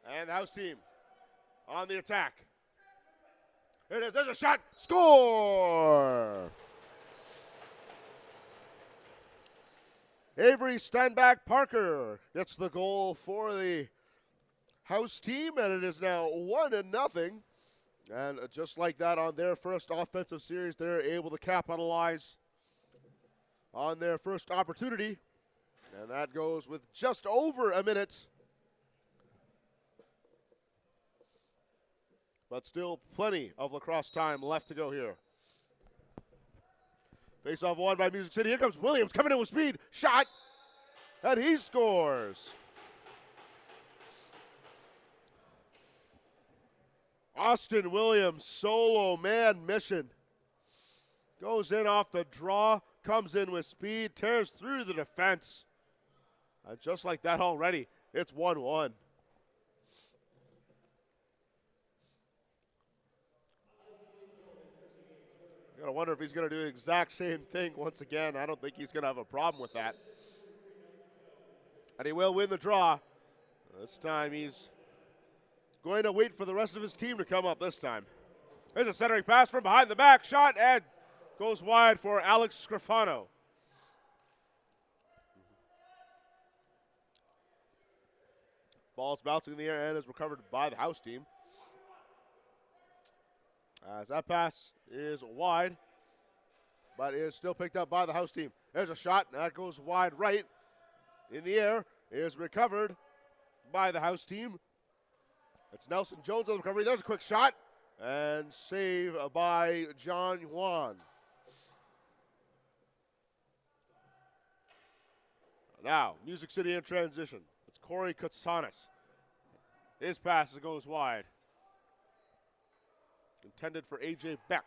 And the house team on the attack. Here it is. There's a shot. Score! Avery Steinbach Parker gets the goal for the house team, and it is now 1-0. And just like that, on their first offensive series, they're able to capitalize on their first opportunity. And that goes with just over a minute. But still plenty of lacrosse time left to go here. Face-off won by Music City. Here comes Williams coming in with speed. Shot. And he scores. Austin Williams, solo man mission. Goes in off the draw. Comes in with speed. Tears through the defense. And just like that already, it's 1-1. I wonder if he's going to do the exact same thing once again. I don't think he's going to have a problem with that. And he will win the draw. This time he's going to wait for the rest of his team to come up this time. There's a centering pass from behind the back. Shot and goes wide for Alex Scrifano. Ball's bouncing in the air and is recovered by the house team. As that pass is wide, but is still picked up by the house team. There's a shot, and that goes wide right. In the air, is recovered by the house team. It's Nelson Jones on the recovery. There's a quick shot, and save by John Yuan. Now, Music City in transition. It's Corey Katsanis. His pass goes wide. Intended for A.J. Beck.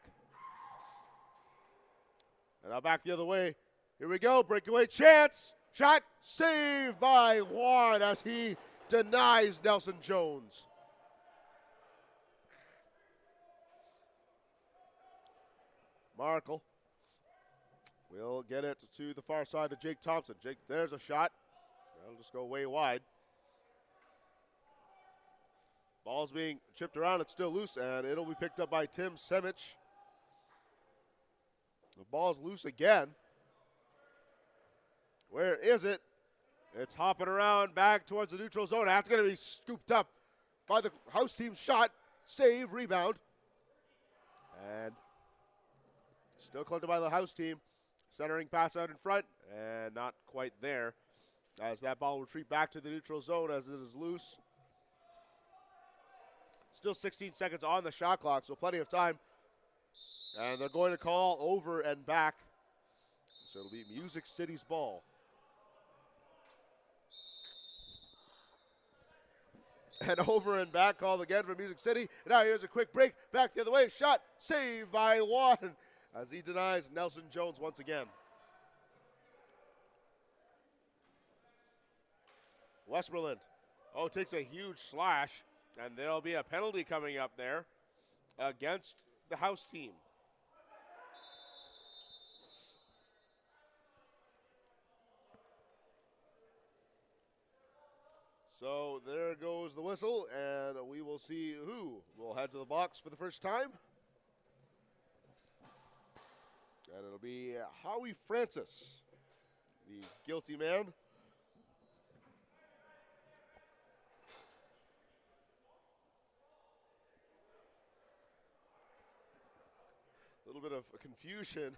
And now back the other way. Here we go. Breakaway chance. Shot. Saved by Juan as he denies Nelson Jones. Markle will get it to the far side to Jake Thompson. Jake, there's a shot. That'll just go way wide. Ball's being chipped around. It's still loose, and it'll be picked up by Tim Semich. The ball's loose again. Where is it? It's hopping around back towards the neutral zone. That's going to be scooped up by the house team's shot. Save, rebound. And still collected by the house team. Centering pass out in front, and not quite there. As that ball will retreat back to the neutral zone as it is loose. Still 16 seconds on the shot clock, so plenty of time. And they're going to call over and back. So it'll be Music City's ball. And over and back called again for Music City. And now here's a quick break. Back the other way. Shot saved by Juan as he denies Nelson Jones once again. Westmoreland. Takes a huge slash. And there'll be a penalty coming up there against the house team. So there goes the whistle, and we will see who will head to the box for the first time. And it'll be Howie Francis, the guilty man. A little bit of confusion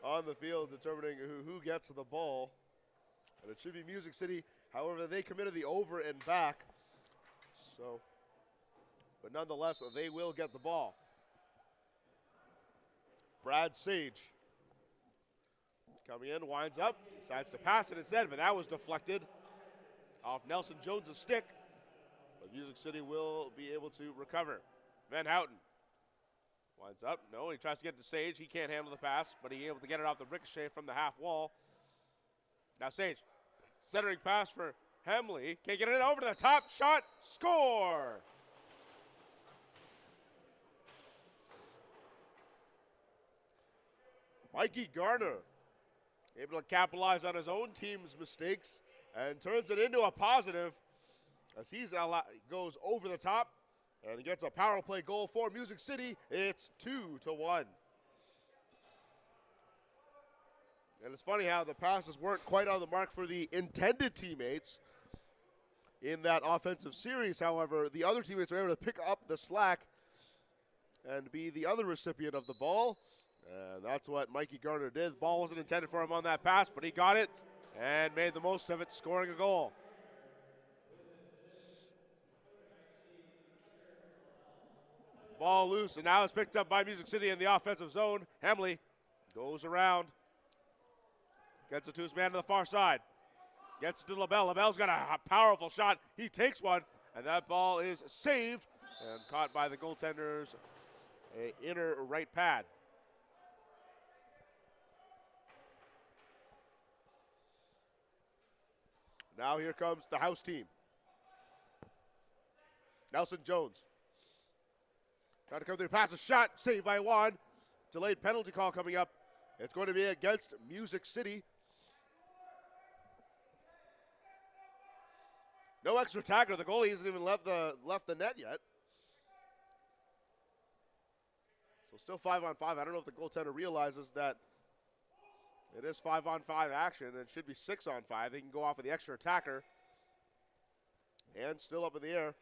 on the field determining who gets the ball. And it should be Music City. However, they committed the over and back. So, but nonetheless, they will get the ball. Brad Sage coming in, winds up, decides to pass it instead, but that was deflected off Nelson Jones' stick. But Music City will be able to recover. Van Houten winds up. No, he tries to get to Sage. He can't handle the pass, but he's able to get it off the ricochet from the half wall. Now Sage, centering pass for Hemley. Can't get it over to the top. Shot. Score. Mikey Garner able to capitalize on his own team's mistakes and turns it into a positive as he goes over the top and gets a power play goal for Music City. It's 2-1. And it's funny how the passes weren't quite on the mark for the intended teammates in that offensive series. However, the other teammates were able to pick up the slack and be the other recipient of the ball. And that's what Mikey Garner did. The ball wasn't intended for him on that pass, but he got it and made the most of it, scoring a goal. Ball loose, and now it's picked up by Music City in the offensive zone. Hemley goes around. Gets it to his man to the far side. Gets it to LaBelle. LaBelle's got a powerful shot. He takes one, and that ball is saved and caught by the goaltender's inner right pad. Now here comes the house team. Nelson Jones. Trying to come through, pass a shot, saved by Juan. Delayed penalty call coming up. It's going to be against Music City. No extra tackler. The goalie hasn't even left the net yet. So still 5-on-5. I don't know if the goaltender realizes that it is 5-on-5 action. It should be 6-on-5. They can go off with the extra attacker. And still up in the air.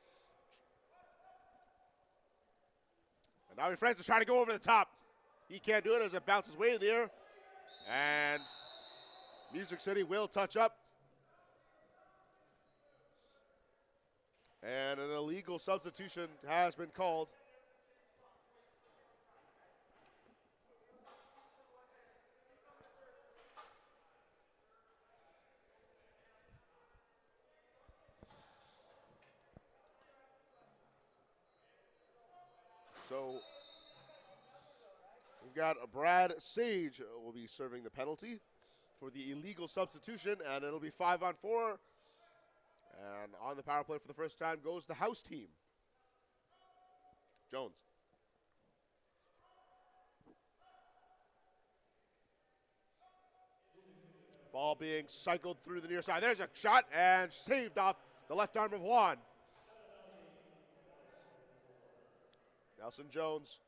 And now Francis trying to go over the top. He can't do it as it bounces way in the air. And Music City will touch up. And an illegal substitution has been called. So we've got Brad Sage will be serving the penalty for the illegal substitution, and it'll be 5-on-4. And on the power play for the first time goes the house team. Jones. Ball being cycled through the near side. There's a shot and saved off the left arm of Juan. Nelson Jones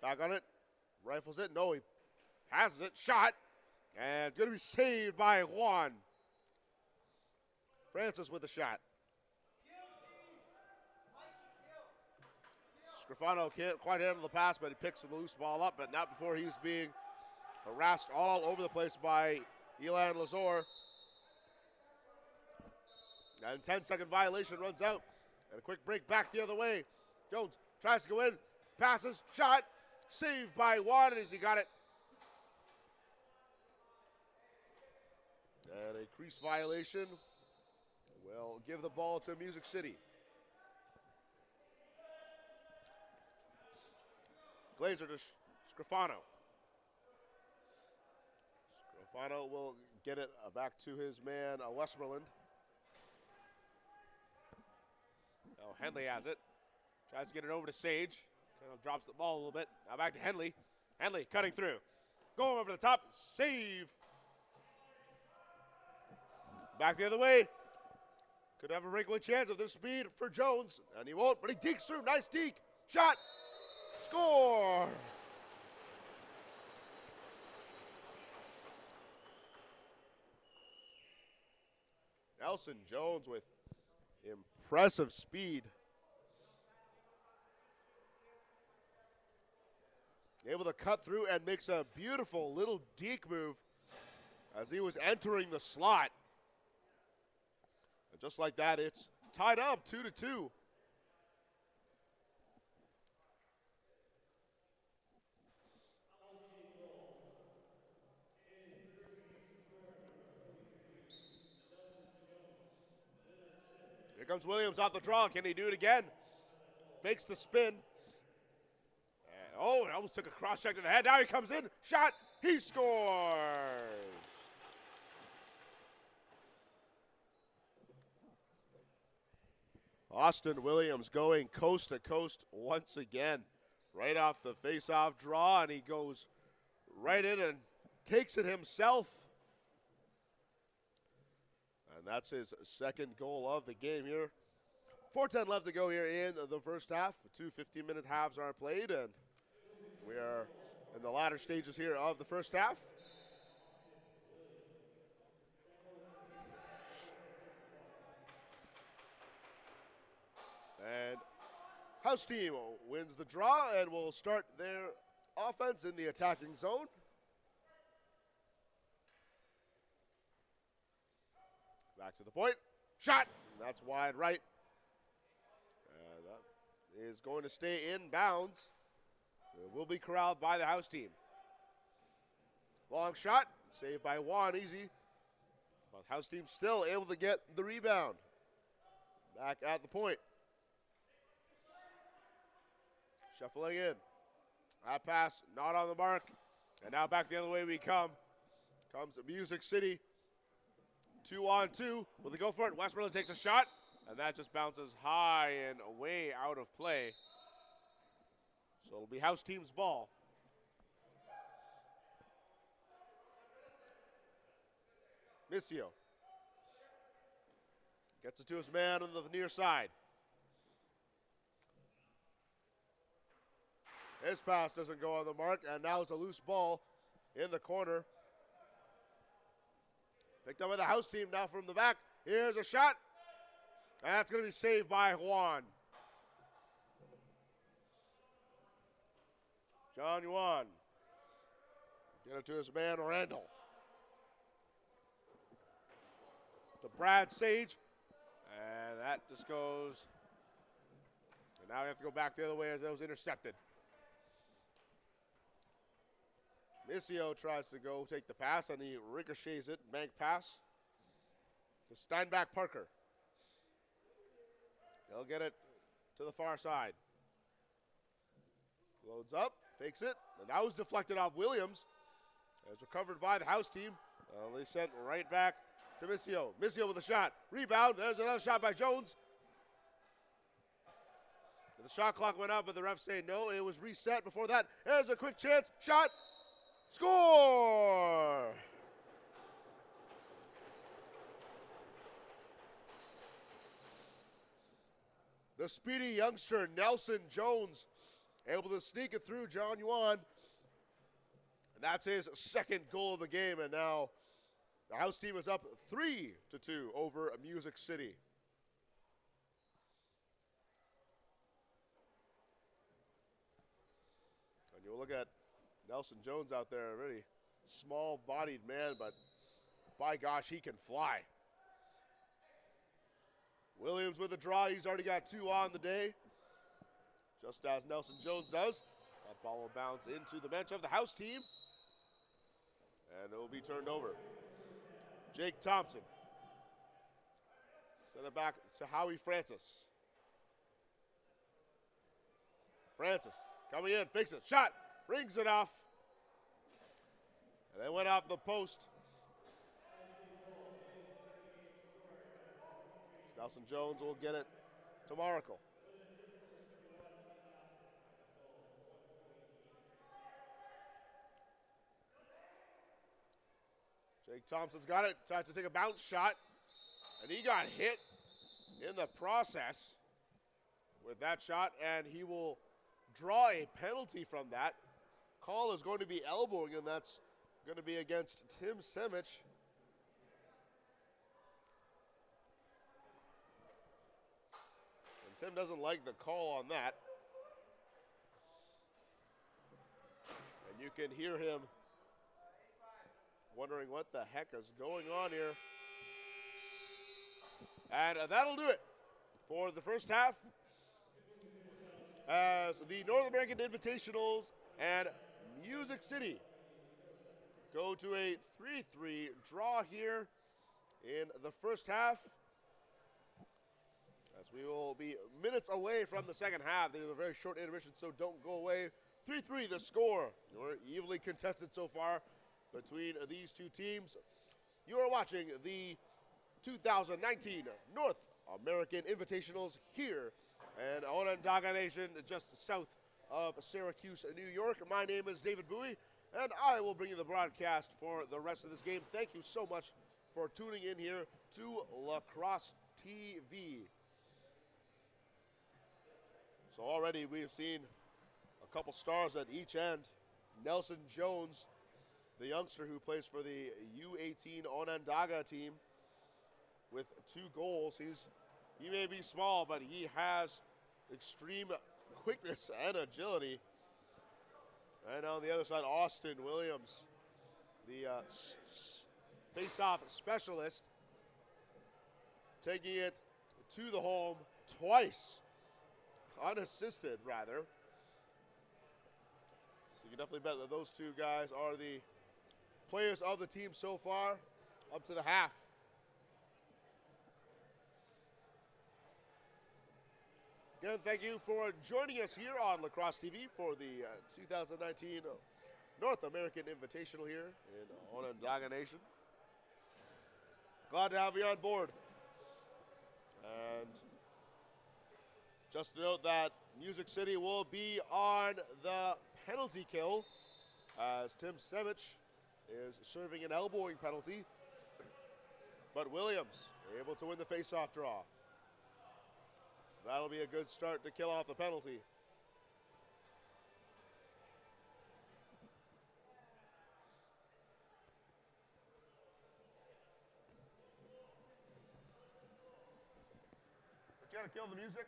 back on it. Rifles it. No, he passes it. Shot. And it's going to be saved by Juan. Francis with the shot. Scrofano can't quite handle the pass, but he picks the loose ball up, but not before he's being harassed all over the place by Elan Lazor. And 10-second violation runs out. And a quick break back the other way. Jones tries to go in, passes, shot, saved by Juan as he got it. And a crease violation will give the ball to Music City. Glazer to Scrofano. Scrofano will get it back to his man, Westmoreland. Now Henley has it. Tries to get it over to Sage. Kind of drops the ball a little bit. Now back to Henley. Henley cutting through. Going over the top. Save. Back the other way. Could have a breakaway chance of this speed for Jones. And he won't, but he dekes through. Nice deke. Shot. Score. Nelson Jones with impressive speed. Able to cut through and makes a beautiful little deke move as he was entering the slot. And just like that, it's tied up 2-2. Here comes Williams off the draw. Can he do it again? Fakes the spin. Oh, it almost took a cross check to the head. Now he comes in. Shot. He scores. Austin Williams going coast to coast once again. Right off the face-off draw, and he goes right in and takes it himself. And that's his second goal of the game here 4:10 left to go here in the first half. 2 15-minute halves are played, and we are in the latter stages here of the first half. And house team wins the draw and will start their offense in the attacking zone. Back to the point. Shot. That's wide right. And that is going to stay in bounds. It will be corralled by the house team. Long shot. Saved by Juan. Easy. But house team still able to get the rebound. Back at the point. Shuffling in. That pass not on the mark. And now back the other way we come. Comes Music City. 2-on-2. Will they go for it? Westmoreland takes a shot. And that just bounces high and way out of play. So it'll be house team's ball. Missio gets it to his man on the near side. His pass doesn't go on the mark, and now it's a loose ball in the corner. Picked up by the house team now from the back. Here's a shot, and that's going to be saved by Juan. John Juan. Get it to his man, Randall. To Brad Sage, and that just goes. And now we have to go back the other way as that was intercepted. Missio tries to go take the pass, and he ricochets it. Bank pass to Steinbach Parker. They'll get it to the far side. Loads up, fakes it, and that was deflected off Williams. It was recovered by the house team. They sent right back to Missio. Missio with a shot. Rebound. There's another shot by Jones. The shot clock went up, but the ref saying no. It was reset before that. There's a quick chance. Shot. Score! The speedy youngster Nelson Jones able to sneak it through John Yuan. And that's his second goal of the game, and now the house team is up 3-2 over Music City. And you look at Nelson Jones out there, a really small-bodied man, but by gosh, he can fly. Williams with a draw. He's already got 2 on the day, just as Nelson Jones does. That ball will bounce into the bench of the house team, and it will be turned over. Jake Thompson. Send it back to Howie Francis. Francis coming in, fakes it, shot. Rings it off. And they went off the post. Nelson Jones will get it to Maracle. Jake Thompson's got it. Tries to take a bounce shot. And he got hit in the process with that shot. And he will draw a penalty from that. Call is going to be elbowing, and that's going to be against Tim Semich. And Tim doesn't like the call on that. And you can hear him wondering what the heck is going on here. And that'll do it for the first half, as the North American Invitationals and Music City go to a 3-3 draw here in the first half, as we will be minutes away from the second half. There's a very short intermission, so don't go away. 3-3 the score. We're evenly contested so far between these two teams. You are watching the 2019 North American Invitationals here in Onondaga Nation, just south of Syracuse, New York. My name is David Bowie, and I will bring you the broadcast for the rest of this game. Thank you so much for tuning in here to Lacrosse-TV. So already we've seen a couple stars at each end. Nelson Jones, the youngster who plays for the U18 Onondaga team, with 2 goals. He may be small, but he has extreme quickness and agility. And on the other side, Austin Williams, the face-off specialist, taking it to the home twice, unassisted rather. So you can definitely bet that those 2 guys are the players of the team so far, up to the half. Again, thank you for joining us here on Lacrosse TV for the 2019 North American Invitational here in Onondaga Nation. Glad to have you on board. And just to note that Music City will be on the penalty kill as Tim Semich is serving an elbowing penalty, but Williams able to win the face-off draw. So that'll be a good start to kill off the penalty. But you gotta kill the music.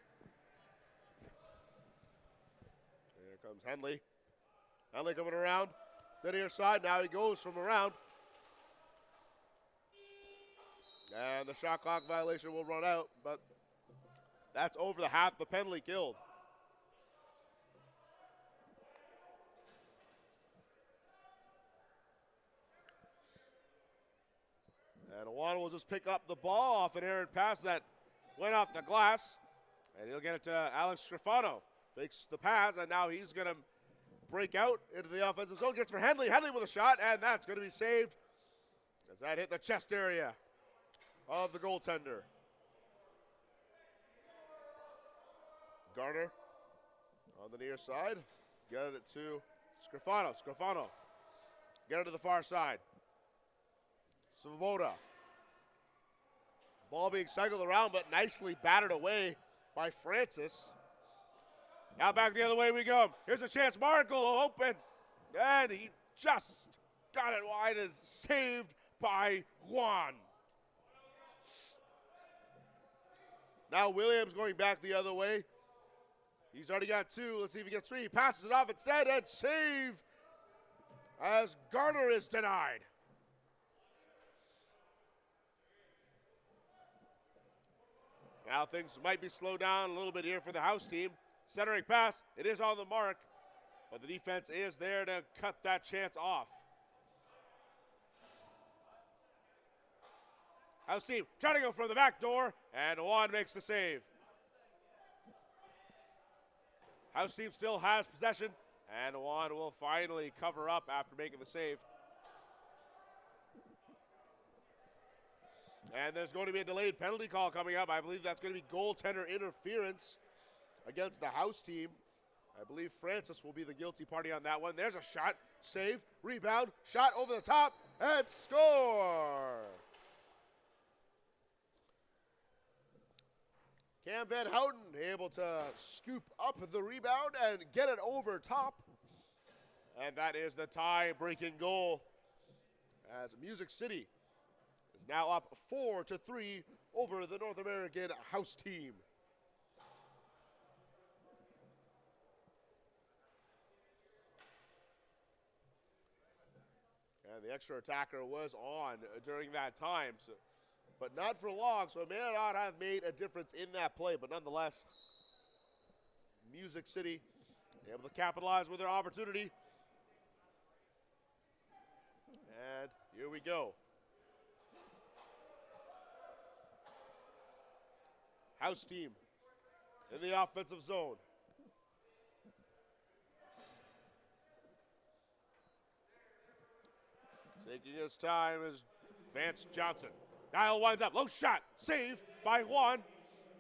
Here comes Henley. Henley coming around the near side. Now he goes from around. And the shot clock violation will run out, but that's over the half, the penalty killed. And Awana will just pick up the ball off an errant pass that went off the glass. And he'll get it to Alex Scrofano. Fakes the pass, and now he's going to break out into the offensive zone. Gets for Henley. Henley with a shot, and that's going to be saved as that hit the chest area of the goaltender. Garner on the near side. Get it to Scrofano. Scrofano. Get it to the far side. Svoboda. Ball being cycled around, but nicely battered away by Francis. Now back the other way we go. Here's a chance. Markle open. And he just got it wide. Is saved by Juan. Now Williams going back the other way. He's already got 2. Let's see if he gets 3. He passes it off instead, and save as Garner is denied. Now things might be slowed down a little bit here for the house team. Centering pass, it is on the mark, but the defense is there to cut that chance off. House team trying to go for the back door, and Juan makes the save. House team still has possession, and Juan will finally cover up after making the save. And there's going to be a delayed penalty call coming up. I believe that's going to be goaltender interference against the house team. I believe Francis will be the guilty party on that one. There's a shot, save, rebound, shot over the top, and score! Cam Van Houten able to scoop up the rebound and get it over top. And that is the tie-breaking goal as Music City is now up 4-3 over the North American house team. And the extra attacker was on during that time, but not for long, so it may not have made a difference in that play, but nonetheless, Music City able to capitalize with their opportunity. And here we go. House team in the offensive zone. Taking his time is Vance Johnson. Niall winds up, low shot, save by Juan.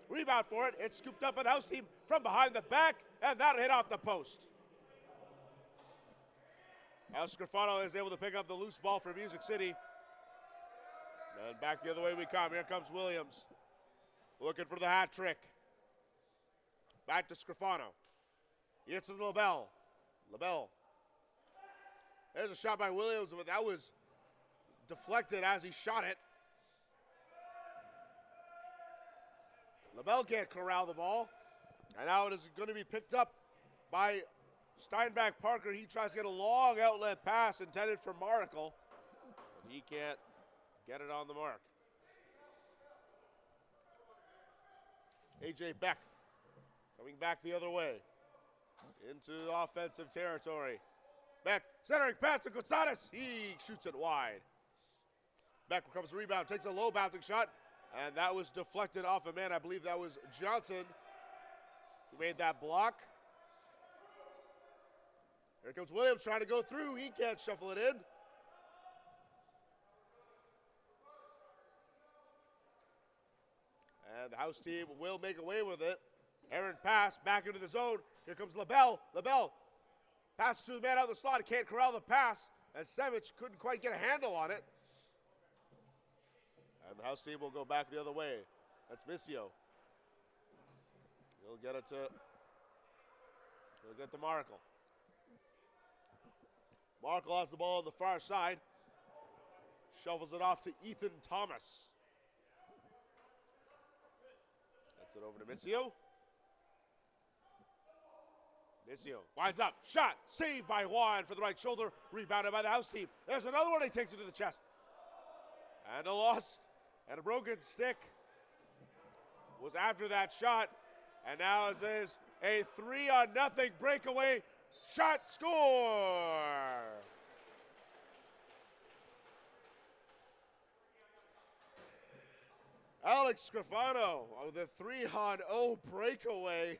Rebound for it, it's scooped up by the house team from behind the back, and that'll hit off the post. Now Scrofano is able to pick up the loose ball for Music City. And back the other way we come. Here comes Williams, looking for the hat trick. Back to Scrifano. He hits it to LaBelle. LaBelle. There's a shot by Williams, but that was deflected as he shot it. LaBelle can't corral the ball. And now it is going to be picked up by Steinbach Parker. He tries to get a long outlet pass intended for Maracle. But he can't get it on the mark. A.J. Beck coming back the other way into offensive territory. Beck centering pass to Gonzalez. He shoots it wide. Beck recovers the rebound, takes a low bouncing shot, and that was deflected off a man. I believe that was Johnson who made that block. Here comes Williams trying to go through. He can't shuffle it in. And the house team will make away with it. Errant pass back into the zone. Here comes LaBelle. LaBelle passes to the man out of the slot. He can't corral the pass as Savage couldn't quite get a handle on it. And the house team will go back the other way. That's Missio. He'll get to Maracle. Maracle has the ball on the far side. Shovels it off to Ethan Thomas. That's it over to Missio. Missio winds up, shot, saved by Juan for the right shoulder, rebounded by the house team. There's another one, he takes it to the chest. And a lost and a broken stick was after that shot. And now it is a 3-0 breakaway shot score. Alex Scrifano with a 3-0 breakaway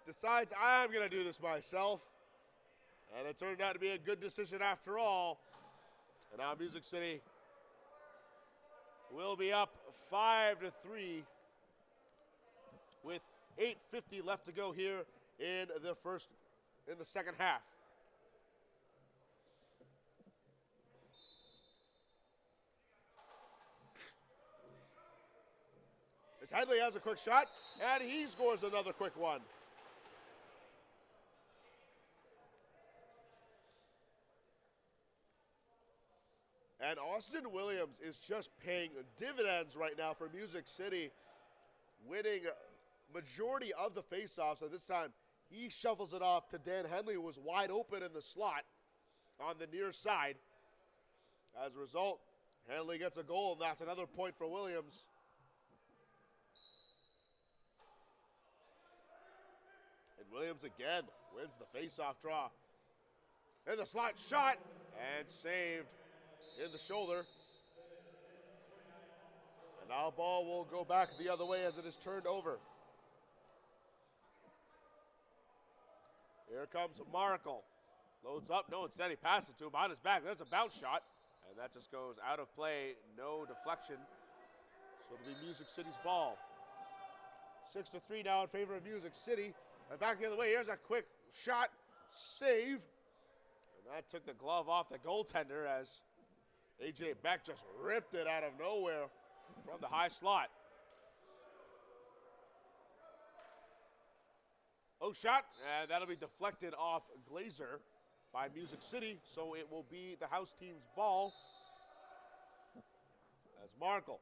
decides I'm going to do this myself. And it turned out to be a good decision after all. And now Music City will be up 5-3 with 8:50 left to go here in the second half. As Headley has a quick shot, and he scores another quick one. And Austin Williams is just paying dividends right now for Music City, winning majority of the faceoffs. And this time, he shuffles it off to Dan Henley, who was wide open in the slot on the near side. As a result, Henley gets a goal, and that's another point for Williams. And Williams again wins the faceoff draw. And the slot shot, and saved in the shoulder. And now ball will go back the other way as it is turned over. Here comes Maracle. Loads up, no, instead he passes it to him on his back. There's a bounce shot, and that just goes out of play. No deflection. So it'll be Music City's ball. 6-3 now in favor of Music City. And back the other way, here's a quick shot, save. And that took the glove off the goaltender as A.J. Beck just ripped it out of nowhere from the high slot. Oh, shot, and that'll be deflected off Glazer by Music City, so it will be the house team's ball as Markle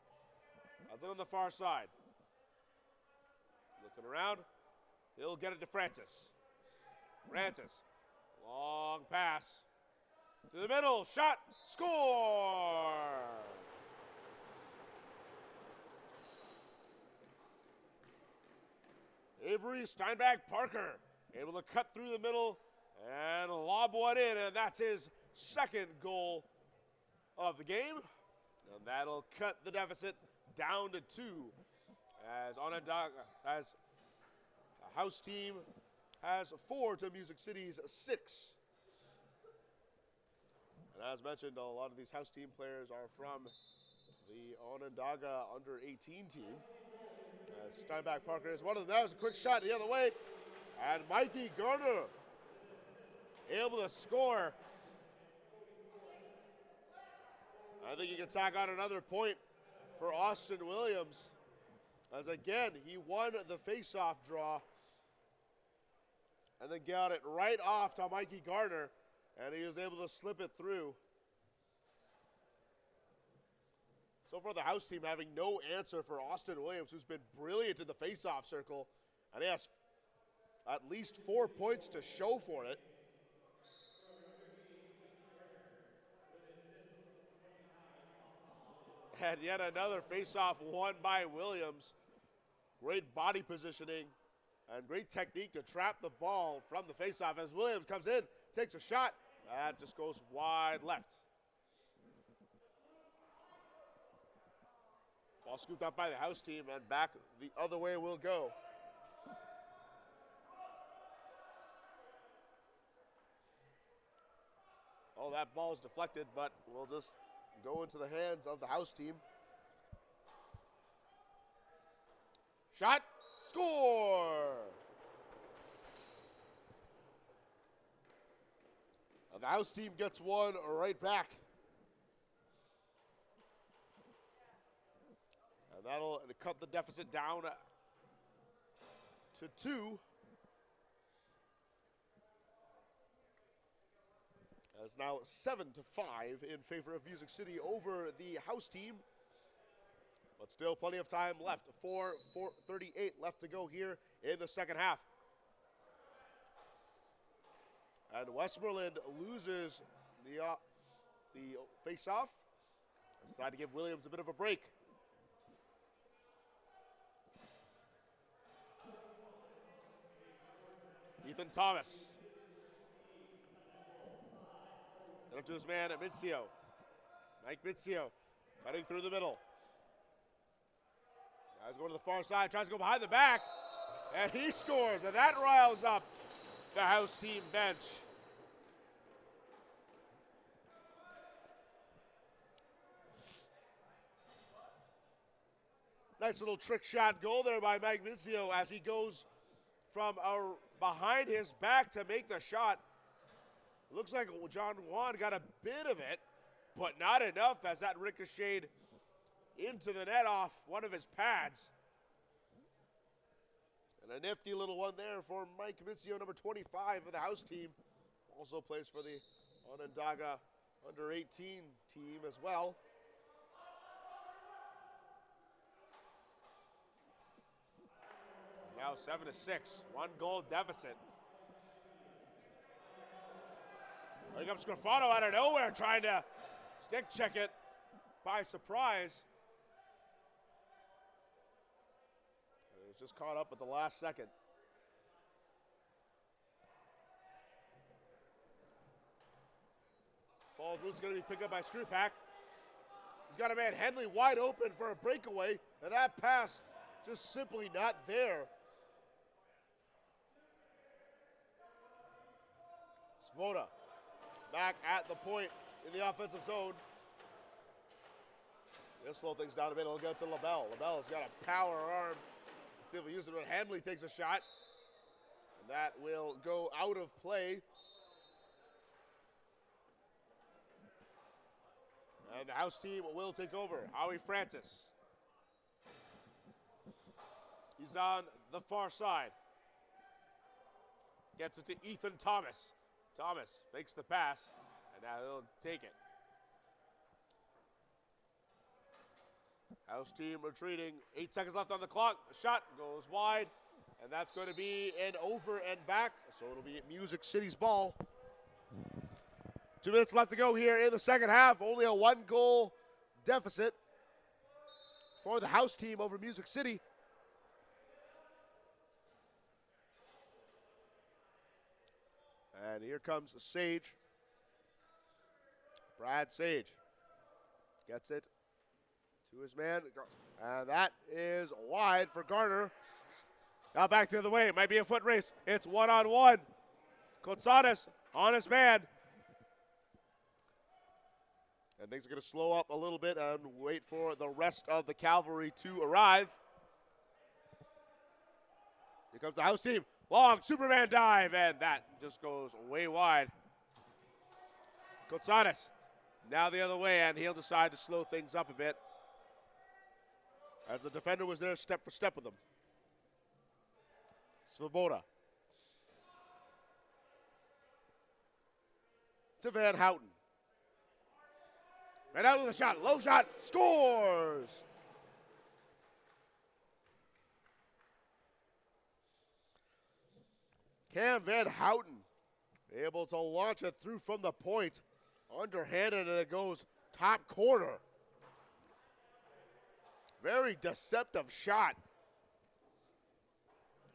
has it on the far side. Looking around, he'll get it to Francis. Francis, long pass to the middle, shot, score! Avery Steinbach Parker able to cut through the middle and lob one in, and that's his second goal of the game. And that'll cut the deficit down to 2 as Onondaga, as the house team has 4 to Music City's 6. And as mentioned, a lot of these house team players are from the Onondaga under-18 team. As Steinbach Parker is one of them. That was a quick shot the other way. And Mikey Garner able to score. I think you can tack on another point for Austin Williams. As again, he won the face-off draw and then got it right off to Mikey Gardner, and he was able to slip it through. So far, the house team having no answer for Austin Williams, who's been brilliant in the face-off circle, and he has at least 4 points to show for it. And yet another face-off won by Williams. Great body positioning and great technique to trap the ball from the face-off as Williams comes in, takes a shot. That just goes wide left. Ball scooped up by the house team, and back the other way will go. Oh, that ball is deflected, but will just go into the hands of the house team. Shot, score! And the house team gets one right back. And that'll cut the deficit down to 2. It's now 7-5 in favor of Music City over the house team. But still plenty of time left. 4:38 left to go here in the second half. And Westmoreland loses the face-off. Decide to give Williams a bit of a break. Ethan Thomas. Up to his man at Mizio. Mike Mizio cutting through the middle. Guys going to the far side, tries to go behind the back, and he scores, and that riles up the house team bench. Nice little trick shot goal there by Mike Mizio as he goes from behind his back to make the shot. Looks like John Juan got a bit of it, but not enough as that ricocheted into the net off one of his pads. And a nifty little one there for Mike Mizio, number 25 of the house team. Also plays for the Onondaga under-18 team as well. Now 7-6, 1 goal deficit. Here comes Scrofano out of nowhere, trying to stick check it by surprise. It was just caught up at the last second. Ball is going to be picked up by Skrupak. He's got a man Henley wide open for a breakaway, and that pass just simply not there. Svoboda back at the point in the offensive zone. He'll slow things down a bit. He'll go to LaBelle. LaBelle's got a power arm. Let's see if we use it when Hamley takes a shot. And that will go out of play. And the house team will take over. Howie Francis. He's on the far side. Gets it to Ethan Thomas. Thomas fakes the pass, and now he'll take it. House team retreating. 8 seconds left on the clock. The shot goes wide, and that's going to be an over and back. So it'll be Music City's ball. 2 minutes left to go here in the second half. Only a 1-goal deficit for the house team over Music City. And here comes Sage. Brad Sage gets it to his man. And that is wide for Garner. Now back the other way. It might be a foot race. It's 1-on-1. Kotsanis on his man. And things are going to slow up a little bit and wait for the rest of the cavalry to arrive. Here comes the house team. Long Superman dive, and that just goes way wide. Kotsanis now the other way, and he'll decide to slow things up a bit as the defender was there step for step with him. Svoboda to Van Houten. Van Houten with a shot, low shot, scores! Cam Van Houten able to launch it through from the point, underhanded, and it goes top corner. Very deceptive shot.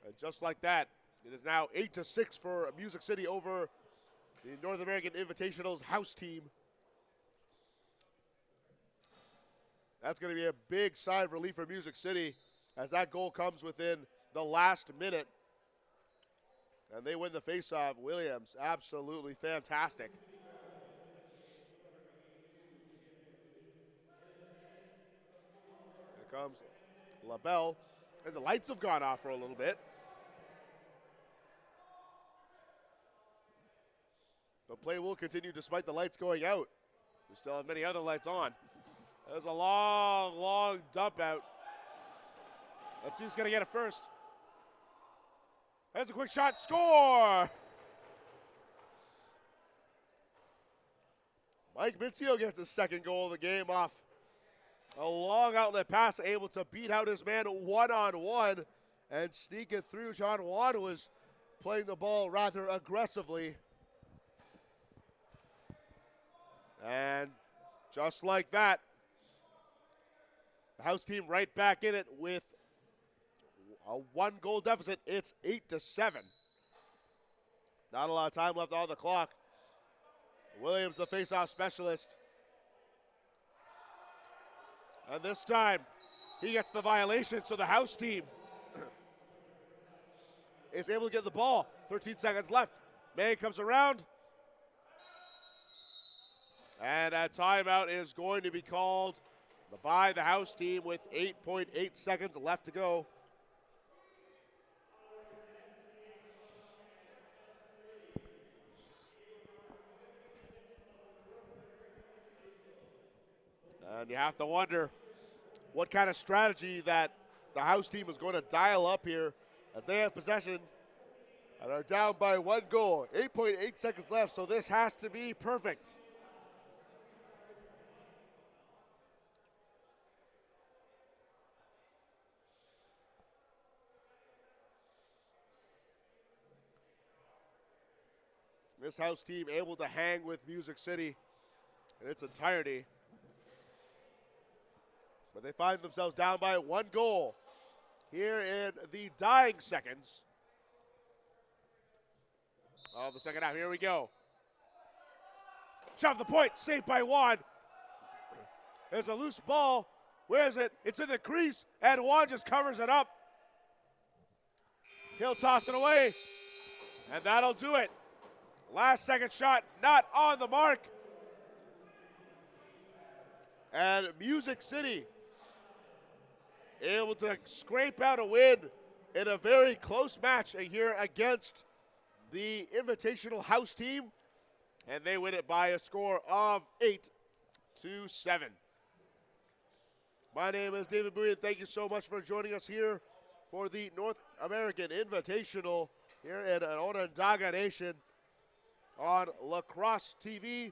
And just like that, it is now 8-6 for Music City over the North American Invitational's house team. That's going to be a big sigh of relief for Music City as that goal comes within the last minute. And they win the faceoff. Williams, absolutely fantastic. Here comes LaBelle, and the lights have gone off for a little bit. The play will continue despite the lights going out. We still have many other lights on. There's a long, long dump out. Let's see who's going to get it first. There's a quick shot, score! Mike Mincio gets his second goal of the game off a long outlet pass, able to beat out his man one-on-one and sneak it through. John Wan was playing the ball rather aggressively. And just like that, the house team right back in it with a one-goal deficit. It's 8-7. Not a lot of time left on the clock. Williams, the face-off specialist. And this time, he gets the violation, so the house team is able to get the ball. 13 seconds left. May comes around. And a timeout is going to be called by the house team with 8.8 seconds left to go. And you have to wonder what kind of strategy that the house team is going to dial up here as they have possession and are down by one goal. 8.8 seconds left, so this has to be perfect. This house team able to hang with Music City in its entirety. But they find themselves down by one goal here in the dying seconds of the second half. Here we go. Shot the point, saved by Juan. There's a loose ball. Where is it? It's in the crease, and Juan just covers it up. He'll toss it away, and that'll do it. Last second shot, not on the mark. And Music City able to scrape out a win in a very close match here against the Invitational house team. And they win it by a score of 8-7. My name is David Bowie, and thank you so much for joining us here for the North American Invitational here in Onondaga Nation on Lacrosse TV.